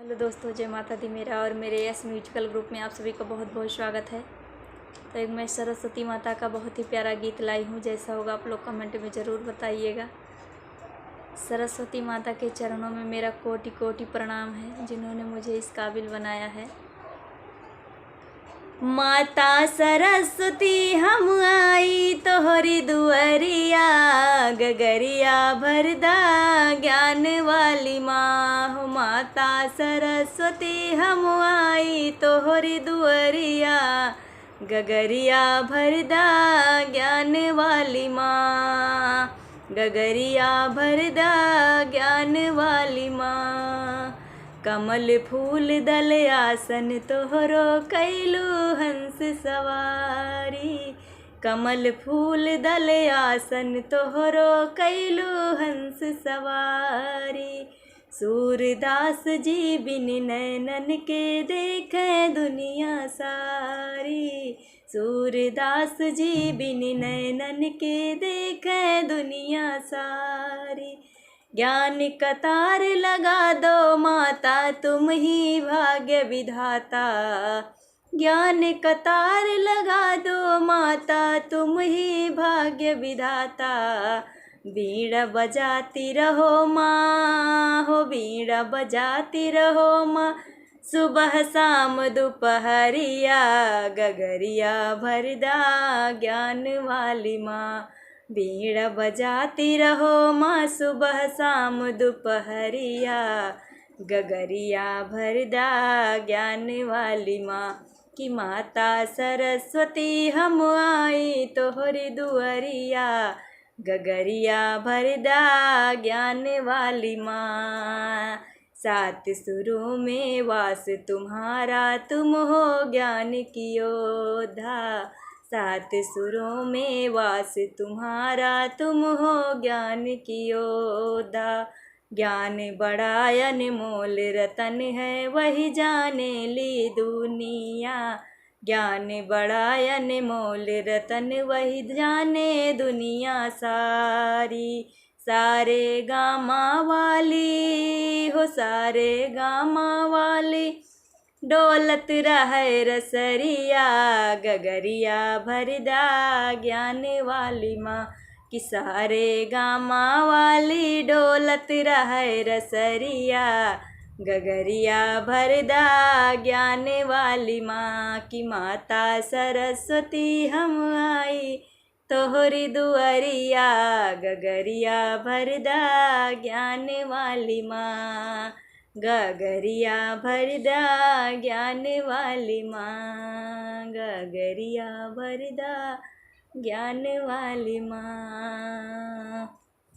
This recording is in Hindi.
हेलो दोस्तों, जय माता दी। मेरा और मेरे यस म्यूजिकल ग्रुप में आप सभी का बहुत बहुत स्वागत है। तो एक मैं सरस्वती माता का बहुत ही प्यारा गीत लाई हूँ। जैसा होगा आप लोग कमेंट में ज़रूर बताइएगा। सरस्वती माता के चरणों में मेरा कोटि कोटि प्रणाम है, जिन्होंने मुझे इस काबिल बनाया है। माता सरस्वती हम आई तोहरी दुअरिया, गगरिया भरदा ज्ञान वाली माँ हो। माता सरस्वती हम आई तोहरी दुअरिया, गगरिया भरदा ज्ञान वाली माँ, गगरिया भरदा ज्ञान वाली माँ। कमल फूल दल आसन तोहरो कैलू हंस सवारी, कमल फूल दल आसन तोहरो कैलू हंस सवारी। सूरदास जी बिन नैनन के देखे दुनिया सारी, सूरदास जी बिन नैनन के देखे दुनिया सारी। ज्ञान कतार लगा दो माता तुम ही भाग्य विधाता, ज्ञान कतार लगा दो माता तुम ही भाग्य विधाता। बीड़ा बजाती रहो माँ हो, बीड़ा बजाती रहो माँ, सुबह शाम दोपहरिया, गगरिया भरदा ज्ञान वाली माँ। बीड़ा बजाती रहो माँ, सुबह शाम दोपहरिया, गगरिया भरदा ज्ञान वाली माँ। कि माता सरस्वती हम आई तोहरी दुअरिया, गगरिया भरदा ज्ञान वाली माँ। सात सुरों में वास तुम्हारा, तुम हो ज्ञान की योद्धा, सात सुरों में वास तुम्हारा, तुम हो ज्ञान की योद्धा। ज्ञान बड़ा अनमोल रतन है, वही जाने ली दुनिया, ज्ञान बड़ा अनमोल रतन वही जाने दुनिया सारी। सारे गामा वाली हो, सारे गामा वाली, डोलत रहे रसरिया, गगरिया भरदा ज्ञान वाली माँ। कि सारे गामा वाली डोलत रहे रसरिया, गगरिया भरदा ज्ञान वाली माँ। की माता सरस्वती हम आई तोहरी दुअरिया, गगरिया भरदा ज्ञान वाली माँ, गगरिया भरदा ज्ञान वाली माँ, गगरिया भरदा ज्ञान वाली माँ।